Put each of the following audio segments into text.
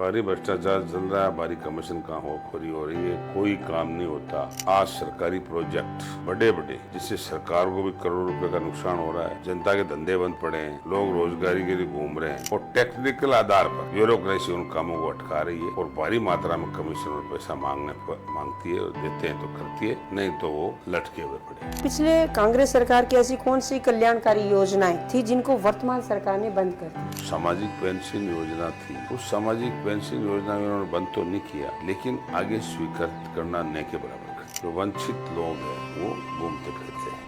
भारी भ्रष्टाचार चल रहा है, भारी कमीशन का खोरी हो रही है, कोई काम नहीं होता। आज सरकारी प्रोजेक्ट बड़े बड़े जिससे सरकार को भी करोड़ों रुपए का नुकसान हो रहा है, जनता के धंधे बंद पड़े हैं, लोग रोजगारी के लिए घूम रहे हैं और टेक्निकल आधार पर ब्यूरोक्रेसी उन कामों को अटका रही है और भारी मात्रा में कमीशन और पैसा मांगती है और देते हैं तो करती है, नहीं तो वो लटके हुए पड़े। पिछले कांग्रेस सरकार की ऐसी कौन सी कल्याणकारी योजनाएं थी जिनको वर्तमान सरकार ने बंद कर दी? सामाजिक पेंशन योजना थी, उस सामाजिक पेंशन योजना में उन्होंने बंद तो नहीं किया, लेकिन आगे स्वीकृत करना न के बराबर कर। जो वंचित लोग हैं वो घूमते फिरते हैं।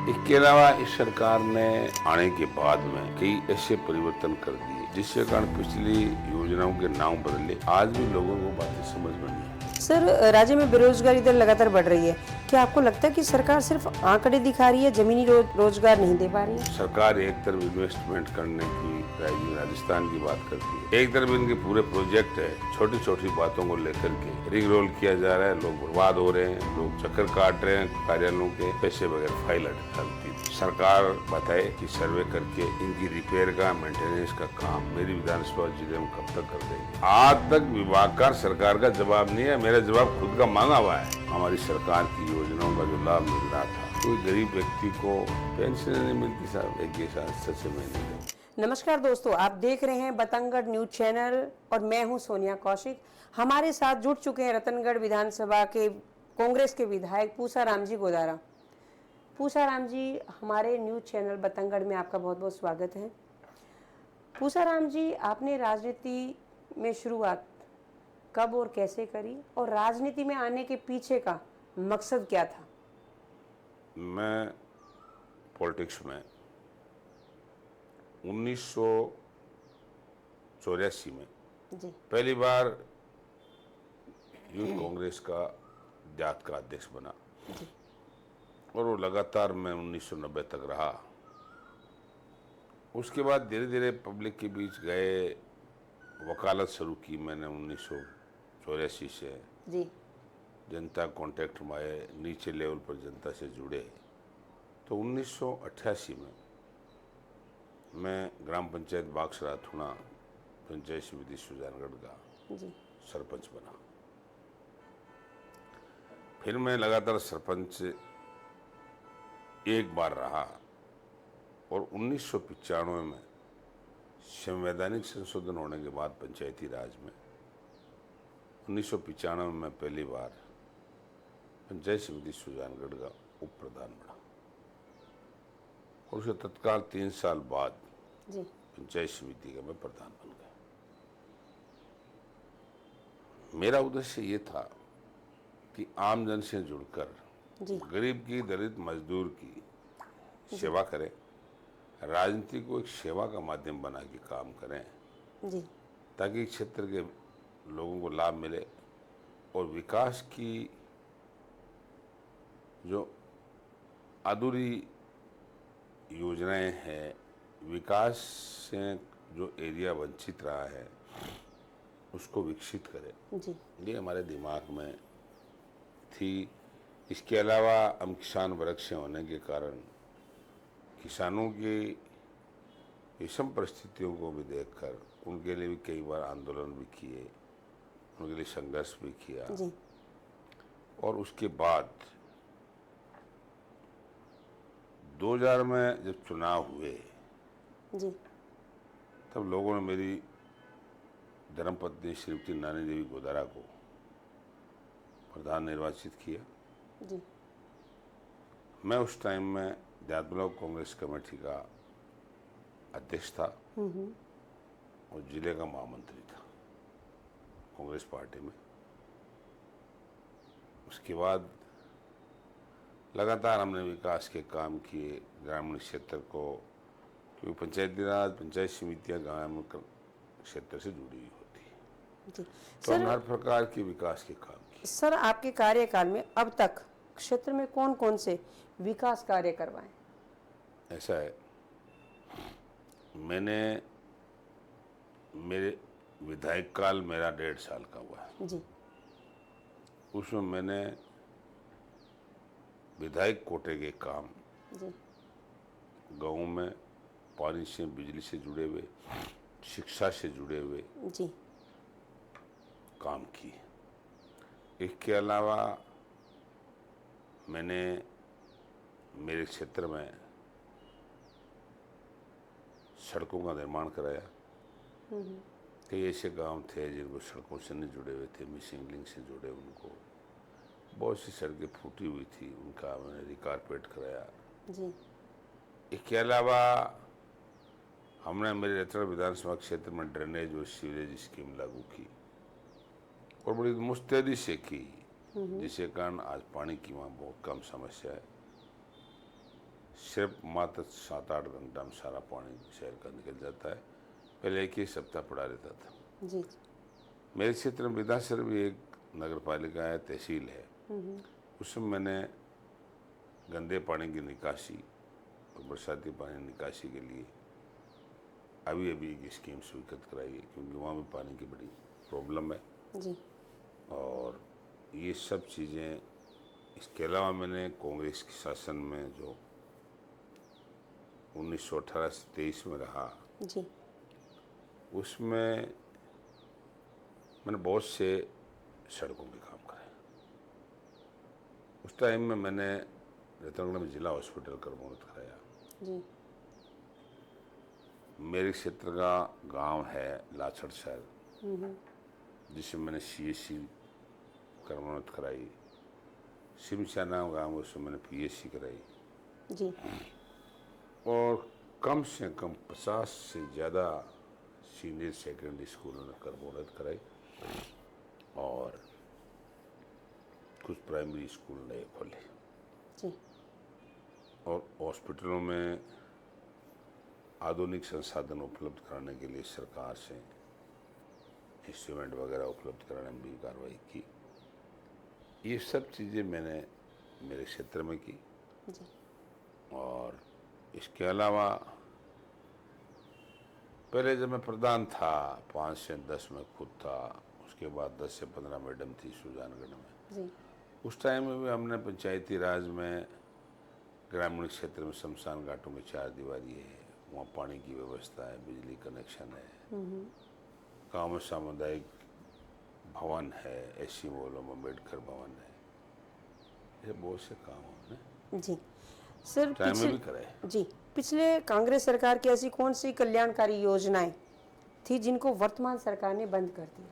इसके अलावा इस सरकार ने आने के बाद में कई ऐसे परिवर्तन कर दिए जिसके कारण पिछली योजनाओं के नाम बदले। आज भी लोगों को बातें समझ में नहीं है। सर, राज्य में बेरोजगारी दर लगातार बढ़ रही है, क्या आपको लगता है कि सरकार सिर्फ आंकड़े दिखा रही है, जमीनी रोजगार नहीं दे पा रही है? सरकार एक तरफ इन्वेस्टमेंट करने की राजस्थान की बात करती है, एक तरफ इनके पूरे प्रोजेक्ट है, छोटी छोटी बातों को लेकर के रिंग रोल किया जा रहा है, लोग बर्बाद हो रहे हैं, लोग चक्कर काट रहे हैं, कार्यालयों के पैसे वगैरह फाइल अटकाती है। सरकार बताए कि सर्वे करके इनकी रिपेयर का मेंटेनेंस का काम मेरी विधानसभा जिले में कब तक कर देंगे। आज तक विभाग का सरकार का जवाब नहीं है, मेरा जवाब खुद का मांगा हुआ है। हमारी सरकार की योजनाओं का जो लाभ मिल रहा था, कोई गरीब व्यक्ति को पेंशन नहीं मिलती साहब, एक के साथ सच्चे महीने। नमस्कार दोस्तों, आप देख रहे हैं बतंगड़ न्यूज चैनल और मैं हूं सोनिया कौशिक। हमारे साथ जुड़ चुके हैं रतनगढ़ विधानसभा के कांग्रेस के विधायक पूसाराम जी गोदारा। पूसाराम जी, हमारे न्यूज चैनल बतंगड़ में आपका बहुत बहुत स्वागत है। पूसाराम जी, आपने राजनीति में शुरुआत कब और कैसे करी और राजनीति में आने के पीछे का मकसद क्या था? मैं पॉलिटिक्स में 1984 में जी पहली बार यूथ कांग्रेस का जात का अध्यक्ष बना और वो लगातार मैं 1990 तक रहा। उसके बाद धीरे धीरे पब्लिक के बीच गए, वकालत शुरू की मैंने 1984 से। जी जनता कांटेक्ट में आए, नीचे लेवल पर जनता से जुड़े। तो 1988 में मैं ग्राम पंचायत बाक्सरा थुना पंचायत समिति सुजानगढ़ का सरपंच बना। फिर मैं लगातार सरपंच एक बार रहा और 1995 में संवैधानिक संशोधन होने के बाद पंचायती राज में 1995 में पहली बार पंचायत समिति सुजानगढ़ का उप प्रधान बना और उसके तत्काल 3 साल बाद पंचायत समिति का मैं प्रधान बन गया। मेरा उद्देश्य ये था कि आम जन से जुड़कर गरीब की, दलित मजदूर की सेवा करें, राजनीति को एक सेवा का माध्यम बना के काम करें ताकि क्षेत्र के लोगों को लाभ मिले और विकास की जो अधूरी योजनाएं हैं, विकास से जो एरिया वंचित रहा है उसको विकसित करें, ये हमारे दिमाग में थी। इसके अलावा हम किसान वर्ग से होने के कारण किसानों की विषम परिस्थितियों को भी देखकर उनके लिए भी कई बार आंदोलन भी किए, उनके लिए संघर्ष भी किया। और उसके बाद 2000 में जब चुनाव हुए तब लोगों ने मेरी धर्मपत्नी श्रीमती नानी देवी गोदारा को प्रधान निर्वाचित किया। मैं उस टाइम में देहात ब्लॉक कांग्रेस कमेटी का अध्यक्ष था और जिले का महामंत्री था कांग्रेस पार्टी में। उसके बाद लगातार हमने विकास के काम किए ग्रामीण क्षेत्र को, क्योंकि पंचायती राज पंचायत समितियां ग्रामीण क्षेत्र से जुड़ी हुई होती है, तो हमने हर प्रकार के विकास के काम किए। सर, आपके कार्यकाल में अब तक क्षेत्र में कौन कौन से विकास कार्य करवाए? ऐसा है, मैंने मेरे विधायक काल मेरा 1.5 साल का हुआ है। उसमें मैंने विधायक कोटे के काम गाँव में पानी से, बिजली से जुड़े हुए, शिक्षा से जुड़े हुए इसके अलावा मैंने मेरे क्षेत्र में सड़कों का निर्माण कराया। कई ऐसे गांव थे जिनको सड़कों से नहीं जुड़े हुए थे, मिसिंग लिंक से जुड़े, उनको बहुत सी सड़कें फूटी हुई थी, उनका मैंने रिकारपेट कराया। जी। इसके अलावा हमने मेरे रतनगढ़ विधानसभा क्षेत्र में ड्रेनेज और सीवरेज स्कीम लागू की और बड़ी मुस्तैदी से की, जिसके कारण आज पानी की वहाँ बहुत कम समस्या है। सिर्फ मात्र 7-8 घंटा में सारा पानी शहर का निकल जाता है, पहले एक ही सप्ताह पड़ा रहता था। जी। मेरे क्षेत्र में विधानसभा भी एक नगर पालिका है, तहसील है, उसमें मैंने गंदे पानी की निकासी और बरसाती पानी निकासी के लिए अभी एक स्कीम स्वीकृत कराई है, क्योंकि वहाँ भी पानी की बड़ी प्रॉब्लम है। जी। और ये सब चीज़ें, इसके अलावा मैंने कांग्रेस के शासन में जो 1918 से 23 में रहा, जी। उसमें मैंने बहुत से सड़कों के काम कराए। उस टाइम में मैंने रतनगढ़ में जिला हॉस्पिटल का निर्माण कराया। जी। मेरे क्षेत्र का गांव है लाछड़ शहर, जिसमें मैंने CSC का निर्माण कराई। सिमचाना गांव, उसमें मैंने PSC कराई। जी। और कम से कम 50 से ज़्यादा सीनियर सेकेंडरी स्कूलों ने कर्मोन्नत कराई और कुछ प्राइमरी स्कूल नए खोले। जी। और हॉस्पिटलों में आधुनिक संसाधन उपलब्ध कराने के लिए सरकार से इंस्ट्रूमेंट वगैरह उपलब्ध कराने में भी कार्रवाई की। ये सब चीज़ें मैंने मेरे क्षेत्र में की। जी। और इसके अलावा पहले जब मैं प्रधान था 5 से 10 में खुद था, उसके बाद 10 से 15 मैडम थी सुजानगढ़ में। जी। उस टाइम में भी हमने पंचायती राज में ग्रामीण क्षेत्र में शमशान घाटों में 4 दीवारी है, वहाँ पानी की व्यवस्था है, बिजली कनेक्शन है, गाँव में सामुदायिक भवन है, ऐसी मोहल्लों में अम्बेडकर भवन है। ये बहुत से काम हमने जी सर टाइम में भी कराए। जी, पिछले कांग्रेस सरकार की ऐसी कौन सी कल्याणकारी योजनाएं थी जिनको वर्तमान सरकार ने बंद कर दिया?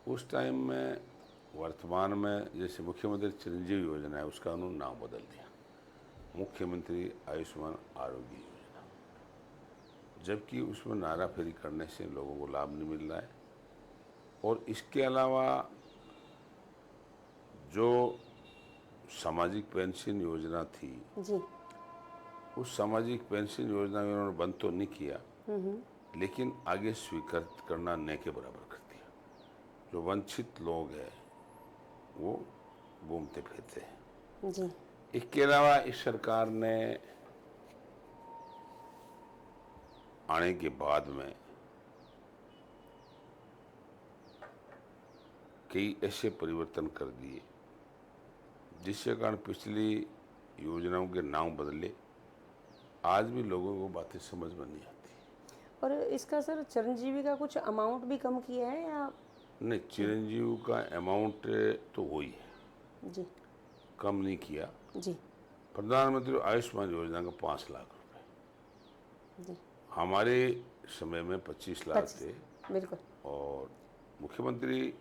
उस टाइम में वर्तमान में जैसे मुख्यमंत्री चिरंजीवी योजना है, उसका उन्होंने नाम बदल दिया, मुख्यमंत्री आयुष्मान आरोग्य योजना, जबकि उसमें नाराफेरी करने से लोगों को लाभ नहीं मिल रहा है। और इसके अलावा जो सामाजिक पेंशन योजना थी, जी। उस सामाजिक पेंशन योजना को उन्होंने बंद तो नहीं किया, लेकिन आगे स्वीकृत करना न के बराबर कर दिया। जो वंचित लोग हैं वो घूमते फिरते हैं। जी। इसके अलावा इस सरकार ने आने के बाद में कई ऐसे परिवर्तन कर दिए जिसके कारण पिछली योजनाओं के नाम बदले, आज भी लोगों को बातें समझ में नहीं आती। और इसका सर चिरंजीवी का कुछ अमाउंट भी कम किया है या? नहीं, चिरंजीवी का अमाउंट तो वही है, जी। कम नहीं किया। जी। प्रधानमंत्री आयुष्मान योजना का 5 लाख रुपए, जी। हमारे समय में 25 लाख थे। बिल्कुल। और मुख्यमंत्री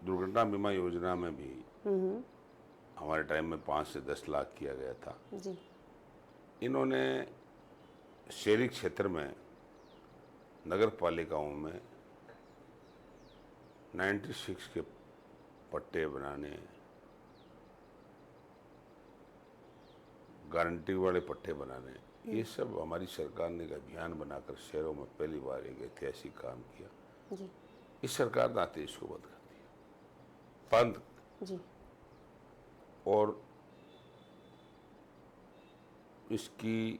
दुर्घटना बीमा योजना में भी हमारे टाइम में 5 से 10 लाख किया गया था। जी। इन्होंने शहरी क्षेत्र में नगर पालिकाओं में 96 के पट्टे बनाने, गारंटी वाले पट्टे बनाने, ये सब हमारी सरकार ने एक अभियान बनाकर शहरों में पहली बार एक ऐतिहासिक काम किया। जी। इस सरकार ने आते इसको बंद कर दिया, बंद। जी। और इसकी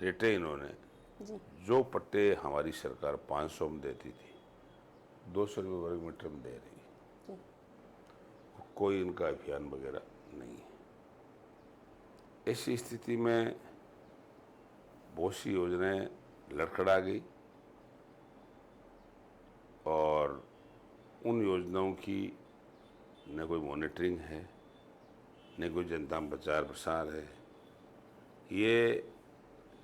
रेटें इन्होंने, जी। जो पट्टे हमारी सरकार 500 में देती थी, 200 रुपये वर्ग मीटर में दे रही है। जी। कोई इनका अभियान वगैरह नहीं है। ऐसी स्थिति में बहुत सी योजनाएं लड़खड़ा गई और उन योजनाओं की न कोई मॉनिटरिंग है, न कोई जनता में प्रचार प्रसार है। ये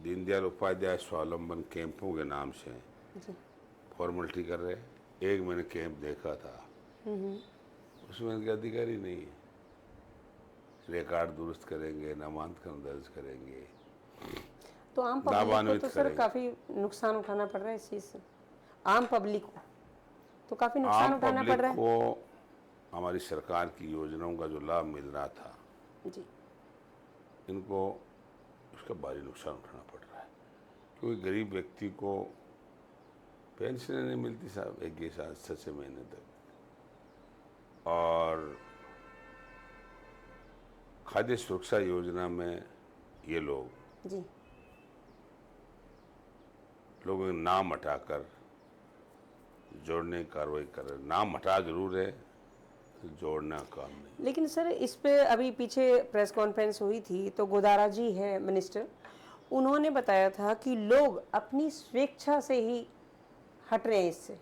दीनदयाल उपाध्याय स्वावलंबन कैंपों के नाम से जी। फॉर्मेलिटी कर रहे हैं। एक मैंने कैंप देखा था, उसमें इनके अधिकारी नहीं है। रिकॉर्ड दुरुस्त करेंगे, नामांकन दर्ज करेंगे, तो आम पब्लिक को लाभान्वित तो सर करेंगे। काफी नुकसान उठाना पड़ रहा है इस चीज से। आम पब्लिक को तो काफी नुकसान आम उठाना पड़ पब्लिक रहा है। को हमारी सरकार की योजनाओं का जो लाभ मिल रहा था, जी। इनको उसका भारी नुकसान उठाना पड़ रहा है, क्योंकि गरीब व्यक्ति को पेंशन नहीं मिलती साहब 1 महीने तक। और खाद्य सुरक्षा योजना में ये लोग जी। लोगों के नाम हटाकर जोड़ने की कार्रवाई कर रहे हैं। नाम हटा जरूर है, जोड़ना काम नहीं। लेकिन सर इस पे अभी पीछे प्रेस कॉन्फ्रेंस हुई थी तो गोदारा जी है मिनिस्टर, उन्होंने बताया था कि लोग अपनी स्वेच्छा से ही हट रहे हैं इससे।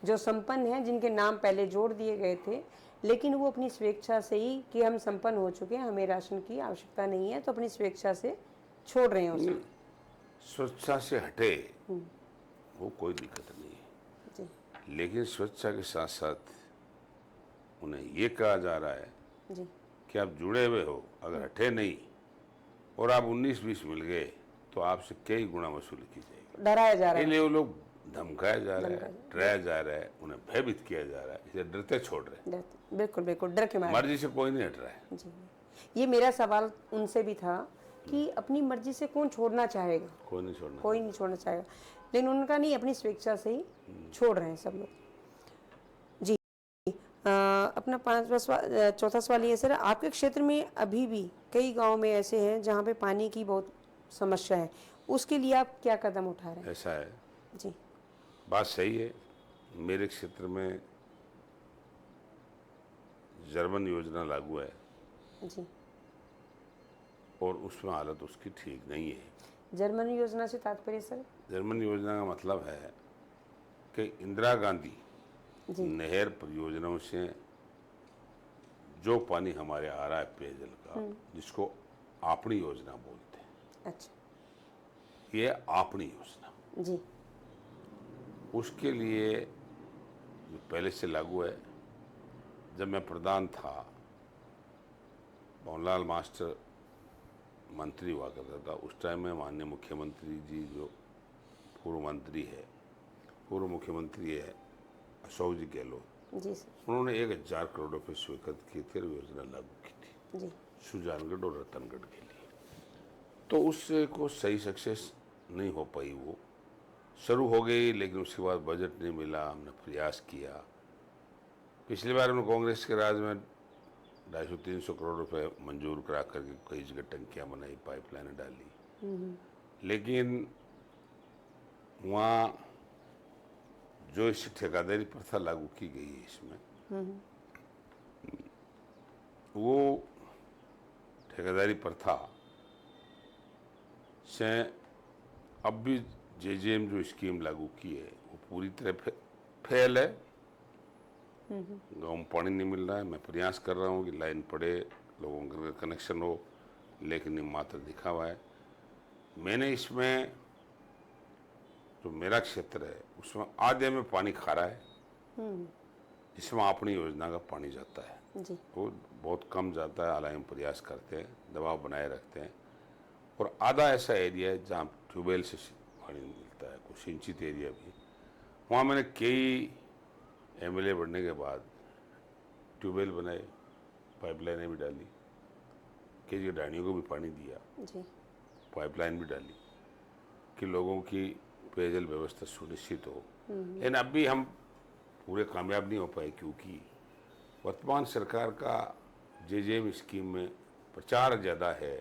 जो संपन्न हैं, जिनके नाम पहले जोड़ दिए गए थे, लेकिन वो अपनी स्वेच्छा से ही कि हम संपन्न हो चुके हैं, हमें राशन की आवश्यकता नहीं है, तो अपनी स्वेच्छा से छोड़ रहे हैं उसे। स्वेच्छा से हटे वो कोई दिक्कत नहीं है, जी। लेकिन स्वेच्छा के साथ साथ उन्हें ये कहा जा रहा है जी। कि आप जुड़े हुए हो, अगर हटे नहीं और आप 19-20 मिल गए तो आपसे कई गुना वसूली की जाएगी। डराया जा रहा है। इसलिए वो लोग धमकाया जा रहा है, डराया जा रहा है, उन्हें भयभीत किया जा रहा है, इसे डरते छोड़ रहे हैं। बिल्कुल बिल्कुल, डर के मारे। मर्जी से कोई नहीं हट रहा है। जी। ये मेरा सवाल उनसे भी था कि अपनी मर्जी से कौन छोड़ना चाहेगा, कोई नहीं छोड़ना। कोई नहीं छोड़ना चाहेगा, लेकिन उनका नहीं, अपनी स्वेच्छा से ही छोड़ रहे हैं सब लोग। जी। अपना चौथा सवाल ये सर, आपके क्षेत्र में अभी भी कई गांव में ऐसे हैं जहां पे पानी की बहुत समस्या है, उसके लिए आप क्या कदम उठा रहे हैं? ऐसा है, जी। बात सही है। मेरे क्षेत्र में जर्मन योजना लागू है जी। और उसमें हालत उसकी ठीक नहीं है। जर्मन योजना से तात्पर्य सर? जर्मन योजना का मतलब है कि इंदिरा गांधी जी। नहर परियोजनाओं से जो पानी हमारे आ रहा है पेयजल का, जिसको आपनी योजना बोलते हैं, अच्छा। ये आपनी योजना, जी। उसके लिए जो पहले से लागू है। जब मैं प्रधान था, भवनलाल मास्टर मंत्री हुआ करता था, उस टाइम में माननीय मुख्यमंत्री जी, जो पूर्व मंत्री है, पूर्व मुख्यमंत्री है अशोक जी गहलोत, जी सर। उन्होंने 1000 करोड़ रुपये स्वीकृत किए थे, योजना लागू की थी जी। सुजानगढ़ और रतनगढ़ के लिए। तो उससे को सही सक्सेस नहीं हो पाई। वो शुरू हो गई, लेकिन उसके बाद बजट नहीं मिला। हमने प्रयास किया। पिछली बार हमने कांग्रेस के राज में 250-300 करोड़ रुपए मंजूर करा करके कई जगह टंकियां बनाई, पाइपलाइनें डाली, लेकिन वहाँ जो इस ठेकेदारी प्रथा लागू की गई है इसमें, वो ठेकेदारी प्रथा से अब भी जेजेएम जो स्कीम लागू की है वो पूरी तरह फेल है। गाँव में पानी नहीं मिल रहा है। मैं प्रयास कर रहा हूँ कि लाइन पड़े, लोगों का कनेक्शन हो, लेकिन ये मात्र दिखावा है। मैंने इसमें जो मेरा क्षेत्र है उसमें आधे में पानी खारा है, जिसमें अपनी योजना का पानी जाता है। जी। वो बहुत कम जाता है, हालांकि हम प्रयास करते हैं, दबाव बनाए रखते हैं। और आधा ऐसा एरिया है जहाँ ट्यूबवेल से पानी मिलता है, कुछ सिंचित एरिया भी। वहाँ मैंने कई एमएलए बढ़ने के बाद ट्यूबवेल बनाए, पाइपलाइनें भी डाली, कई जगह डानियों को भी पानी दिया, जी। पाइपलाइन भी डाली कि लोगों की पेयजल व्यवस्था सुनिश्चित हो। लेकिन अब भी हम पूरे कामयाब नहीं हो पाए, क्योंकि वर्तमान सरकार का जेजेएम स्कीम में प्रचार ज़्यादा है,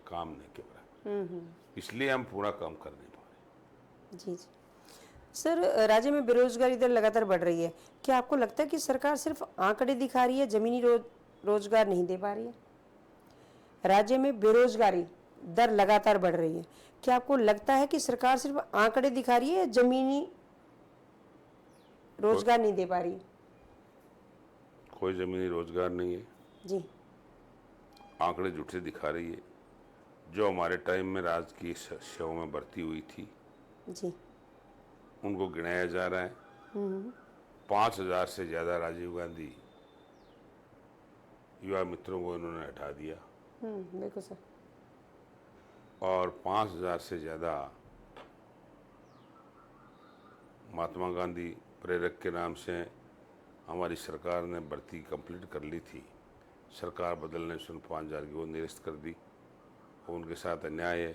काम नहीं के बराबर। इसलिए हम पूरा काम कर नहीं पा रहे। जी जी। सर, राज्य में बेरोजगारी दर लगातार बढ़ रही है, क्या आपको लगता है कि सरकार सिर्फ आंकड़े दिखा रही है, जमीनी रोजगार नहीं दे पा रही है? राज्य में बेरोजगारी दर लगातार बढ़ रही है, क्या आपको लगता है कि सरकार सिर्फ आंकड़े दिखा रही है या जमीनी रोजगार नहीं दे पा रही। कोई जमीनी रोजगार नहीं है, जी आंकड़े झूठे दिखा रही है। जो हमारे टाइम में राजकीय सेवा में भर्ती हुई थी जी उनको गिनाया जा रहा है। 5,000 से ज्यादा राजीव गांधी युवा मित्रों को इन्होंने हटा दिया बिल्कुल सर। और 5,000 से ज्यादा महात्मा गांधी प्रेरक के नाम से हमारी सरकार ने भर्ती कंप्लीट कर ली थी। सरकार बदलने से उन 5,000 की वो निरस्त कर दी। उनके साथ अन्याय है।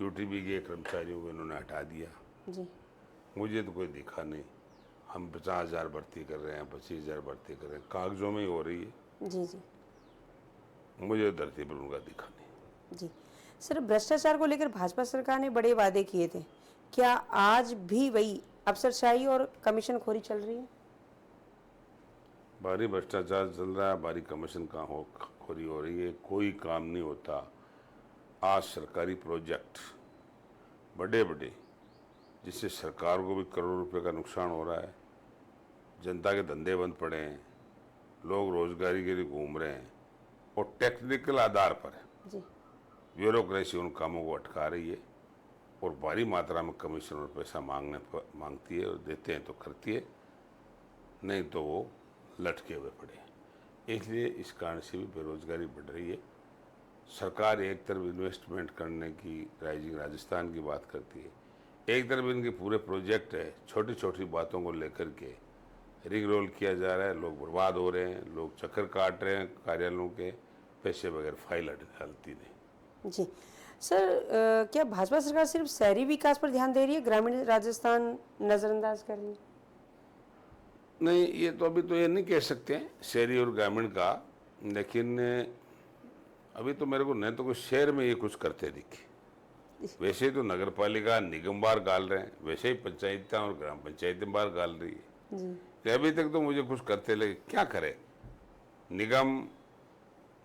यूटीबी के कर्मचारियों को इन्होंने हटा दिया। जी मुझे तो कोई दिखा नहीं। हम 50,000 भर्ती कर रहे हैं, 25,000 भर्ती कर रहे हैं, कागजों में ही हो रही है। जी जी मुझे धरती पर उनका दिखा नहीं। जी सर, भ्रष्टाचार को लेकर भाजपा सरकार ने बड़े वादे किए थे, क्या आज भी वही अफसरशाही और कमीशनखोरी चल रही है? भारी भ्रष्टाचार चल रहा है, भारी कमीशन का खोरी हो रही है, कोई काम नहीं होता। आज सरकारी प्रोजेक्ट बड़े बड़े जिससे सरकार को भी करोड़ों रुपए का नुकसान हो रहा है, जनता के धंधे बंद पड़े हैं, लोग रोजगारी के लिए घूम रहे हैं और टेक्निकल आधार पर जी ब्यूरोक्रेसी उन कामों को अटका रही है और भारी मात्रा में कमीशन और पैसा मांगती है और देते हैं तो करती है, नहीं तो वो लटके हुए पड़े हैं। इसलिए इस कारण से भी बेरोजगारी बढ़ रही है। सरकार एक तरफ इन्वेस्टमेंट करने की राइजिंग राजस्थान की बात करती है, एक तरफ इनके पूरे प्रोजेक्ट है, छोटी छोटी बातों को लेकर के रिंग रोल किया जा रहा है। लोग बर्बाद हो रहे हैं, लोग चक्कर काट रहे हैं कार्यालयों के, पैसे बगैर फाइल हलती नहीं। जी सर, क्या भाजपा सरकार सिर्फ शहरी विकास पर ध्यान दे रही है, ग्रामीण राजस्थान नजरअंदाज कर रही है? नहीं, ये तो अभी तो ये नहीं कह सकते हैं शहरी और ग्रामीण का, लेकिन अभी तो मेरे को नहीं तो कुछ शहर में ये कुछ करते दिखे। वैसे तो नगर पालिका निगम बार गाल रहे हैं, वैसे ही पंचायतें और ग्राम पंचायतें बार गाल रही है। जी अभी तक तो मुझे कुछ करते लगे, क्या करे। निगम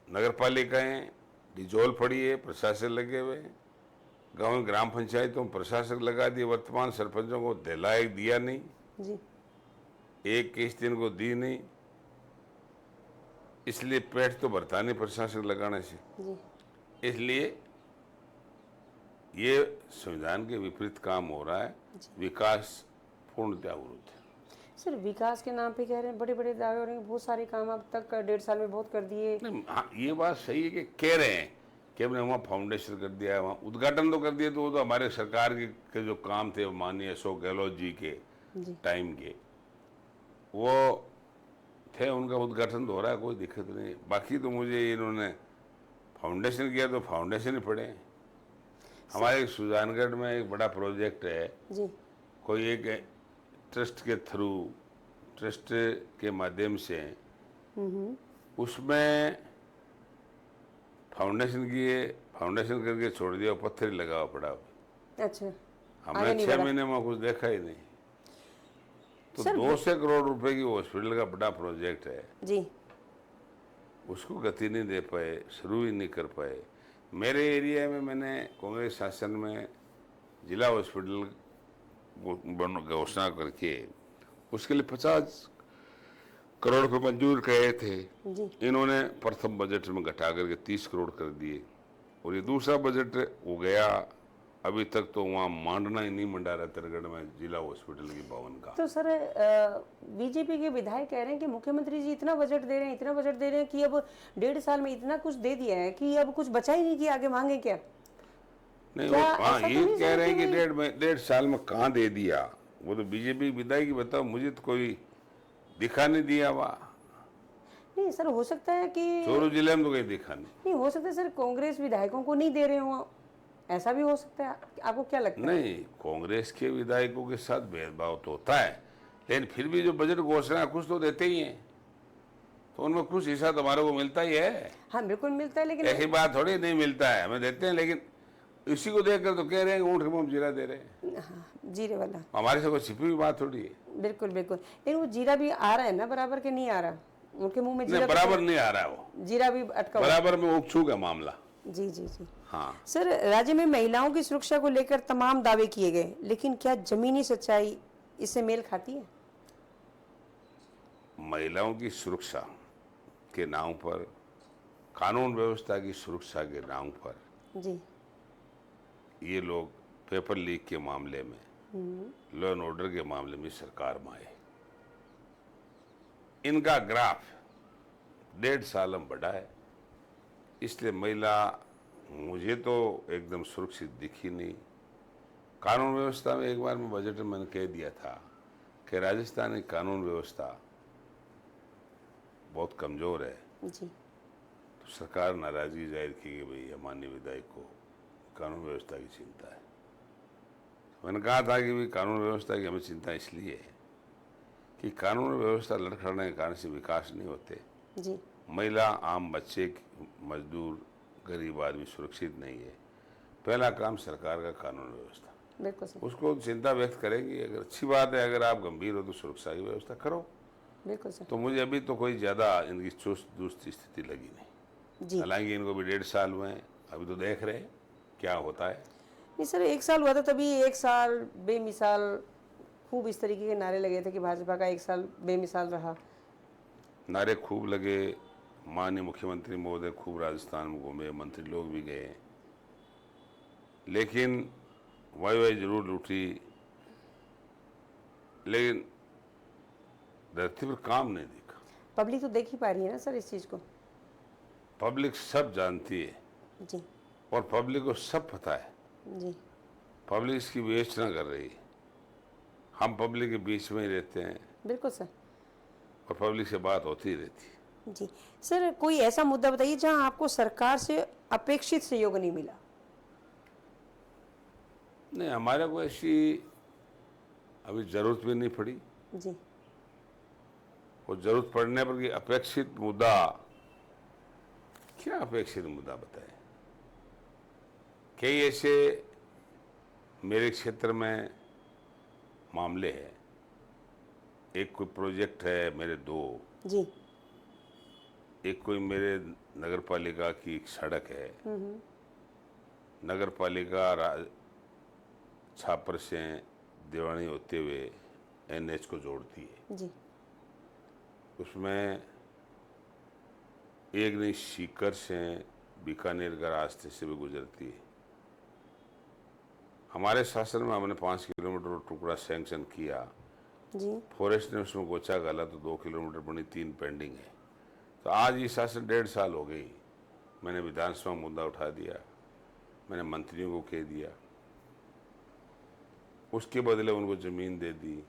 नगर पालिकाएं डिजोल पड़ी है, प्रशासन लगे हुए हैं, गांव ग्राम पंचायतों में प्रशासक लगा दिए, वर्तमान सरपंचों को दिलायक दिया नहीं, जी एक किस्त इनको दी नहीं, इसलिए पेट तो भरता नहीं प्रशासक लगाने से। जी इसलिए ये संविधान के विपरीत काम हो रहा है, विकास पूर्णतः अवरुद्ध है। सर, विकास के नाम पे कह रहे हैं, बड़े बड़े दावे हो रहे हैं, बहुत सारे काम अब तक 1.5 साल में बहुत कर दिए। नहीं, हाँ, ये बात सही है कि कह रहे हैं कि हमने वहाँ फाउंडेशन कर दिया, वहाँ उद्घाटन तो कर दिया, तो वो तो हमारे सरकार के जो काम थे माननीय अशोक गहलोत जी के टाइम के वो थे, उनका उद्घाटन तो हो रहा है, कोई दिक्कत नहीं। बाकी तो मुझे इन्होंने फाउंडेशन किया तो फाउंडेशन ही पड़े। हमारे सुजानगढ़ में एक बड़ा प्रोजेक्ट है जी कोई एक ट्रस्ट के थ्रू, ट्रस्ट के माध्यम से उसमें फाउंडेशन किए, फाउंडेशन करके छोड़ दिया, पत्थर ही लगा हुआ पड़ा। अच्छा, हमने 6 महीने में कुछ देखा ही नहीं। तो 200 करोड़ रुपए की हॉस्पिटल का बड़ा प्रोजेक्ट है जी, उसको गति नहीं दे पाए, शुरू ही नहीं कर पाए। मेरे एरिया में मैंने कांग्रेस शासन में जिला हॉस्पिटल घोषणा करके उसके लिए 50 करोड़ रुपए मंजूर किए थे। इन्होंने प्रथम बजट में घटा करके 30 करोड़ कर दिए और ये दूसरा बजट हो गया, अभी तक तो वहाँ मांडना ही नहीं मंडा रहा तरगढ़ में जिला हॉस्पिटल की भवन का। तो सर, बीजेपी के विधायक कह रहे हैं कि मुख्यमंत्री जी इतना बजट दे रहे हैं, इतना बजट दे रहे हैं कि अब 1.5 साल में इतना कुछ दे दिया है कि अब कुछ बचा ही नहीं कि आगे मांगे क्या? नहीं, वो हाँ ये कह रहे हैं कि 1.5 साल में कहाँ दे दिया। वो तो बीजेपी विधायक बताओ, मुझे तो कोई दिखा नहीं दिया। वहाँ नहीं सर, हो सकता है कि चोरू जिले में तो कोई दिखा नहीं। हो सकता है सर कांग्रेस विधायकों को नहीं दे रहे हो, ऐसा भी हो सकता है। आपको क्या लगता है? नहीं, कांग्रेस के विधायकों के साथ भेदभाव तो होता है, लेकिन फिर भी जो बजट घोषणा कुछ तो देते ही हैं, तो उनमें कुछ हिस्सा तो हमारे को मिलता ही है। हाँ बिल्कुल मिलता है, लेकिन ऐसी बात थोड़ी नहीं मिलता है, हमें देते हैं। लेकिन इसी को देखकर तो कह रहे हैं कि ऊँट के मुँह में जीरा दे रहे हैं। हाँ, जीरे वाला हमारे से कोई छिपी हुई बात थोड़ी है। बिल्कुल बिल्कुल, लेकिन वो जीरा भी आ रहा है ना बराबर के? नहीं आ रहा, उनके मुंह में जीरा बराबर नहीं आ रहा है, वो जीरा भी अटका हुआ। बराबर में उकछू का मामला। जी जी जी हाँ सर, राज्य में महिलाओं की सुरक्षा को लेकर तमाम दावे किए गए, लेकिन क्या जमीनी सच्चाई इससे मेल खाती है? महिलाओं की सुरक्षा के नाम पर, कानून व्यवस्था की सुरक्षा के नाम पर जी। ये लोग पेपर लीक के मामले में, लॉ एंड ऑर्डर के मामले में सरकार में आए। इनका ग्राफ 1.5 साल में बढ़ा है, इसलिए महिला मुझे तो एकदम सुरक्षित दिखी नहीं। कानून व्यवस्था में एक बार मैं बजट में मैंने कह दिया था कि राजस्थान की कानून व्यवस्था बहुत कमजोर है। जी। तो सरकार नाराजगी जाहिर की कि भाई हमारे विधायक को कानून व्यवस्था की चिंता है। तो मैंने कहा था कि भाई कानून व्यवस्था की हमें चिंता इसलिए है कि कानून व्यवस्था लड़खड़ाने के कारण से विकास नहीं होते। जी। महिला, आम बच्चे, मजदूर, गरीब आदमी सुरक्षित नहीं है। पहला काम सरकार का कानून व्यवस्था, बिल्कुल सही। उसको चिंता व्यक्त करेंगी। अगर अच्छी बात है, अगर आप गंभीर हो तो सुरक्षा की व्यवस्था करो। बिल्कुल सही। तो मुझे अभी तो कोई ज़्यादा इनकी चुस्त दुरुस्त स्थिति लगी नहीं। जी। हालांकि इनको भी 1.5 साल हुए हैं, अभी तो देख रहे हैं क्या होता है। नहीं सर, 1 साल हुआ था, तभी 1 साल बेमिसाल खूब इस तरीके के नारे लगे थे कि भाजपा का 1 साल बेमिसाल रहा। नारे खूब लगे, माननीय मुख्यमंत्री महोदय खूब राजस्थान में घूमे, मंत्री लोग भी गए, लेकिन वाई जरूर लूटी, लेकिन धरती पर काम नहीं दिखा। पब्लिक तो देख ही पा रही है ना सर इस चीज़ को। पब्लिक सब जानती है जी। और पब्लिक को सब पता है। जी। पब्लिक इसकी विवेचना कर रही है। हम पब्लिक के बीच में ही रहते हैं बिल्कुल सर। और पब्लिक से बात होती ही रहती है। जी सर, कोई ऐसा मुद्दा बताइए जहां आपको सरकार से अपेक्षित सहयोग नहीं मिला। नहीं, हमारे को ऐसी अभी जरूरत भी नहीं पड़ी। जी। और जरूरत पड़ने पर कि अपेक्षित मुद्दा, क्या अपेक्षित मुद्दा बताए। कई ऐसे मेरे क्षेत्र में मामले हैं। एक कोई प्रोजेक्ट है मेरे 2, जी। एक कोई मेरे नगर पालिका की एक सड़क है। नगर पालिका छापर से देवानी होते हुए NH को जोड़ती है। जी। उसमें एक नहीं, सीकर से बीकानेर का रास्ते से भी गुजरती है। हमारे शासन में हमने 5 किलोमीटर टुकड़ा सैंक्शन किया। जी। फॉरेस्ट ने उसमें गोचा गाला तो 2 किलोमीटर बनी, 3 पेंडिंग है। तो आज ये शासन 1.5 साल हो गई। मैंने विधानसभा में मुद्दा उठा दिया, मैंने मंत्रियों को कह दिया, उसके बदले उनको ज़मीन दे दी।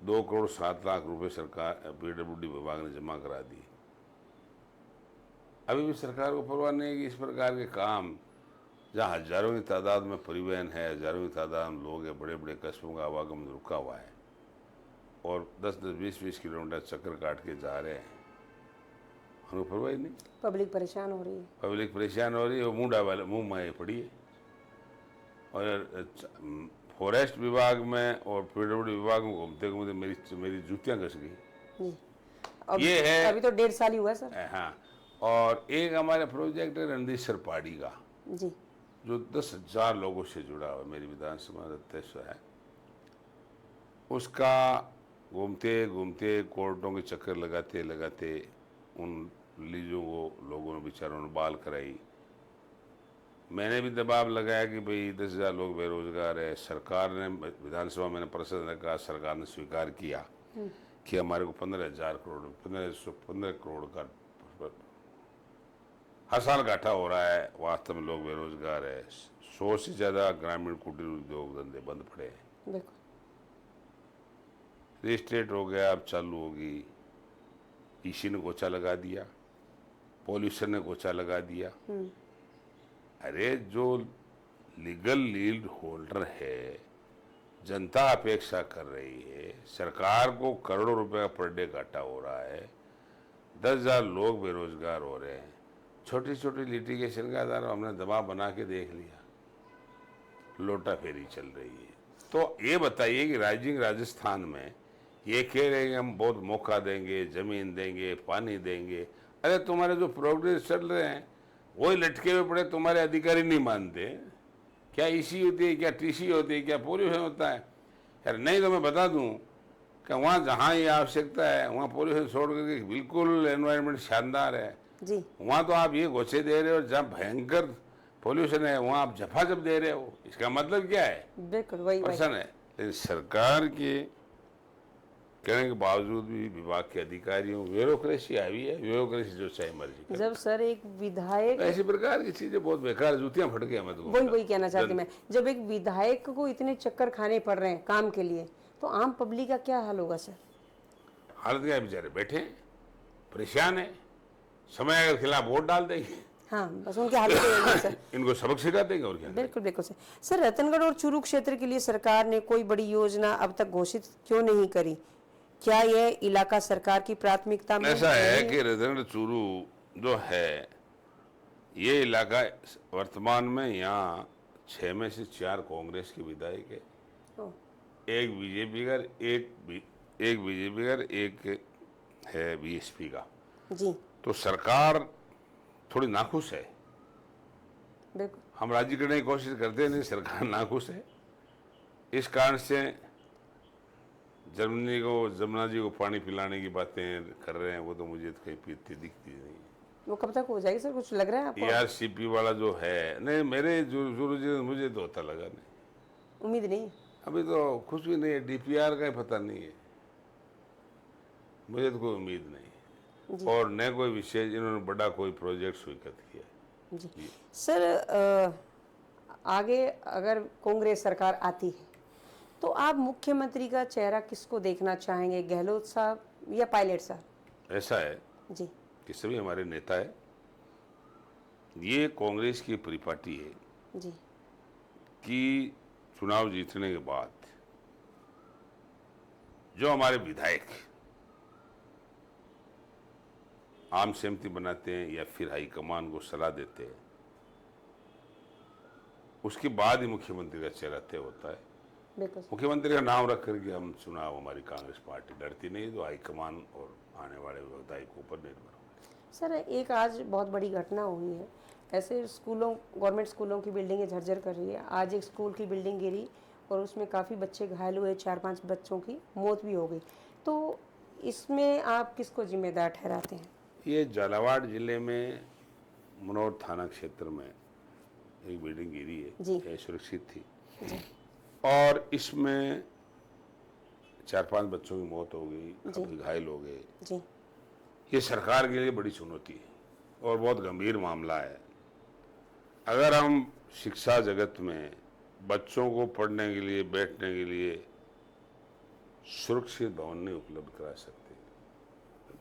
2 करोड़ 7 लाख रुपए सरकार PWD विभाग ने जमा करा दी। अभी भी सरकार को परवाह नहीं है कि इस प्रकार के काम जहाँ हजारों की तादाद में परिवहन है, हजारों की तादाद में लोग हैं, बड़े बड़े कस्बों का आवागमन रुका हुआ है और 10-10, 20-20 किलोमीटर चक्कर काट के जा रहे हैं, उनको परवाह ही नहीं। पब्लिक परेशान हो रही है। पब्लिक परेशान हो रही है, मुँह माए पड़ी है। और फॉरेस्ट विभाग में और PWD विभाग में घूमते घूमते मेरी जूतियाँ घस गई। जी। अब ये है। अभी तो 1.5 साल ही हुआ है सर। हाँ, और एक हमारे प्रोजेक्ट है रणधीर पहाड़ी का, जी। जो 10,000 लोगों से जुड़ा हुआ, मेरी विधानसभा सदस्य है। उसका घूमते घूमते कोर्टों के चक्कर लगाते लगाते उन लीजों को लोगों ने, बेचारों ने बाल कराई। मैंने भी दबाव लगाया कि भाई 10,000 लोग बेरोजगार है। सरकार ने, विधानसभा में परिषद ने कहा, सरकार ने स्वीकार किया कि हमारे को 15,000 करोड़ 15 करोड़ का हर साल घाटा हो रहा है। वास्तव में लोग बेरोजगार है। 100 से ज़्यादा ग्रामीण कुटीर उद्योग धंधे बंद पड़े हैं। बिल्कुल। रजिस्ट्रेट हो गया, अब चालू होगी। EC ने गोचा लगा दिया, पॉल्यूशन ने गोचा लगा दिया। अरे जो लीगल लीड होल्डर है, जनता अपेक्षा कर रही है, सरकार को करोड़ों रुपए का पर डे घाटा हो रहा है, 10,000 लोग बेरोजगार हो रहे हैं। छोटी छोटी लिटिगेशन के आधार पर हमने दबाव बना के देख लिया, लोटा फेरी चल रही है। तो ये बताइए कि राइजिंग राजस्थान में ये कह रहे हैं कि हम बहुत मौका देंगे, जमीन देंगे, पानी देंगे। अरे तुम्हारे जो प्रोग्रेस चल रहे हैं वही लटके हुए पड़े, तुम्हारे अधिकारी नहीं मानते। क्या EC होती है, क्या TC होती है, क्या पोल्यूशन होता है। यार नहीं तो मैं बता दूं कि वहाँ जहाँ ये आवश्यकता है वहाँ पोल्यूशन छोड़ करके बिल्कुल एनवायरनमेंट शानदार है। जी वहाँ तो आप ये घोषे दे रहे हो, जहाँ भयंकर पोल्यूशन है वहाँ आप जफाजफ दे रहे हो। इसका मतलब क्या है? बिल्कुल वही वही। प्रश्न है। लेकिन सरकार के कहने के बावजूद भी विभाग के अधिकारियों ब्यूरोक्रेसी आई है, ब्यूरोक्रेसी जो चाहे मर्जी करे। जब सर एक विधायक, ऐसी प्रकार की चीजें बहुत बेकार, जूतियां फट गई। मैं तो वही कहना चाहती मैं, जब एक विधायक को इतने चक्कर खाने पड़ रहे हैं काम के लिए, तो आम पब्लिक का क्या हाल होगा सर? हालत क्या है, बेचारे बैठे हैं, परेशान है, समय अगर खिलाफ वोट डाल देंगे, हाँ बस उनकी हालत तो यही है सर। इनको सबक सिखा देंगे और क्या। बिल्कुल बिल्कुल सर। सर रतनगढ़ और चूरू क्षेत्र के लिए सरकार ने कोई बड़ी योजना अब तक घोषित क्यों नहीं करी? क्या यह इलाका सरकार की प्राथमिकता में ऐसा है कि रतनगढ़ चूरू जो है ये इलाका वर्तमान में यहाँ 6 में से 4 कांग्रेस के विधायक है, ओ, एक बीजेपी का, एक बीजेपी का, एक है बीएसपी का। जी तो सरकार थोड़ी नाखुश है। बिल्कुल। हम राजी करने की कोशिश करते हैं, नहीं सरकार नाखुश है। इस कारण से जमुना जी को पानी पिलाने की बातें कर रहे हैं, वो तो मुझे कहीं पीती दिखती नहीं। वो कब तक हो जाएगी सर, कुछ लग रहा है आपको? ERCP वाला जो है, नहीं मेरे जो मुझे तो होता लगा नहीं, उम्मीद नहीं? अभी तो कुछ भी नहीं है। DPR का ही पता नहीं है, मुझे तो कोई उम्मीद नहीं। और न कोई विशेष इन्होंने बड़ा कोई प्रोजेक्ट स्वीकृत किया। जी सर, आगे अगर कांग्रेस सरकार आती है तो आप मुख्यमंत्री का चेहरा किसको देखना चाहेंगे, गहलोत साहब या पायलट साहब? ऐसा है जी कि सभी हमारे नेता है, ये कांग्रेस की परिपाटी है जी कि चुनाव जीतने के बाद जो हमारे विधायक आम सहमति बनाते हैं या फिर हाईकमान को सलाह देते हैं, उसके बाद ही मुख्यमंत्री का चेहरा तय होता है। बिल्कुल। मुख्यमंत्री का नाम रख करके हम चुनाव, हमारी कांग्रेस पार्टी लड़ती नहीं, तो हाईकमान और आने वाले विधायकों पर निर्भर हो। सर एक आज बहुत बड़ी घटना हुई है, ऐसे स्कूलों, गवर्नमेंट स्कूलों की बिल्डिंगें झरझर कर रही है। आज एक स्कूल की बिल्डिंग गिरी और उसमें काफ़ी बच्चे घायल हुए, 4-5 बच्चों की मौत भी हो गई। तो इसमें आप किसको जिम्मेदार ठहराते हैं? ये झालावाड़ जिले में मनोर थाना क्षेत्र में एक बिल्डिंग गिरी है, ये सुरक्षित थी और इसमें 4-5 बच्चों की मौत हो गई, काफी घायल हो गए जी। ये सरकार के लिए बड़ी चुनौती है और बहुत गंभीर मामला है। अगर हम शिक्षा जगत में बच्चों को पढ़ने के लिए, बैठने के लिए सुरक्षित भवन नहीं उपलब्ध करा सकते,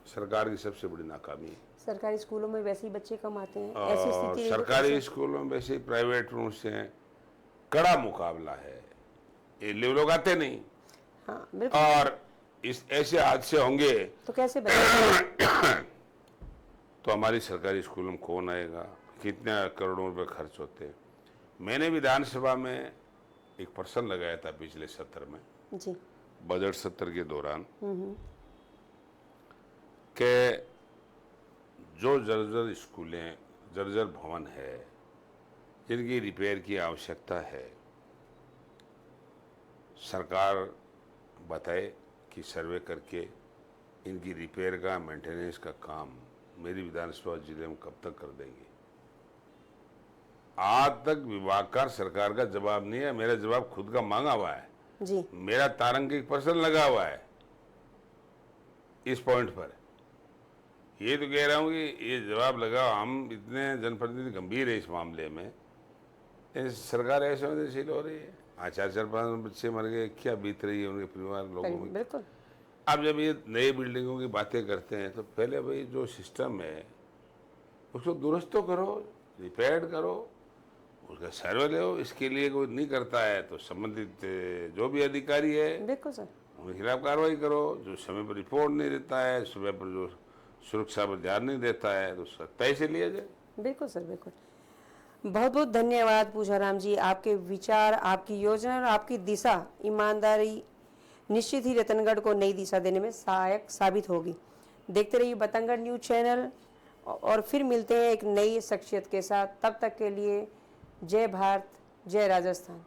सरकार की सबसे बड़ी नाकामी है। सरकारी स्कूलों में वैसे ही बच्चे कम आते हैं, ऐसी स्थिति। सरकारी स्कूलों में वैसे प्राइवेट रूम से कड़ा मुकाबला है, ये लोग आते नहीं। हाँ बिल्कुल। और इस ऐसे हादसे होंगे तो कैसे बचेंगे? तो हमारी सरकारी स्कूलों में कौन आएगा? कितने करोड़ों रुपए खर्च होते हैं। मैंने विधानसभा में एक प्रश्न लगाया था पिछले सत्र में जी, बजट सत्र के दौरान कि जो जर्जर स्कूलें, जर्जर भवन है, जिनकी रिपेयर की आवश्यकता है, सरकार बताए कि सर्वे करके इनकी रिपेयर का, मेंटेनेंस का काम मेरी विधानसभा जिले में कब तक कर देंगे। आज तक विभाग का, सरकार का जवाब नहीं है। मेरा जवाब खुद का मांगा हुआ है जी। मेरा तारंकिक प्रश्न लगा हुआ है इस पॉइंट पर। ये तो कह रहा हूँ कि ये जवाब लगा, हम इतने जनप्रतिनिधि गंभीर है इस मामले में, सरकार असंवेदनशील हो रही है। आज 4-5 बच्चे मर गए, क्या बीत रही है उनके परिवार लोगों में। बिल्कुल। अब जब ये नई बिल्डिंगों की बातें करते हैं तो पहले भाई जो सिस्टम है उसको दुरुस्त तो करो, रिपेयर करो, उसका सर्वे लो। इसके लिए कोई नहीं करता है तो संबंधित जो भी अधिकारी है बिल्कुल सर, उनके खिलाफ कार्रवाई करो। जो समय पर रिपोर्ट नहीं देता है, समय पर जो सुरक्षा पर ध्यान नहीं देता है, तो सख्ताई से लिया जाए। बिल्कुल सर, बिल्कुल। बहुत बहुत धन्यवाद पूछाराम जी। आपके विचार, आपकी योजना और आपकी दिशा, ईमानदारी निश्चित ही रतनगढ़ को नई दिशा देने में सहायक साबित होगी। देखते रहिए बतंगड़ न्यूज चैनल और फिर मिलते हैं एक नई शख्सियत के साथ। तब तक के लिए जय भारत, जय राजस्थान।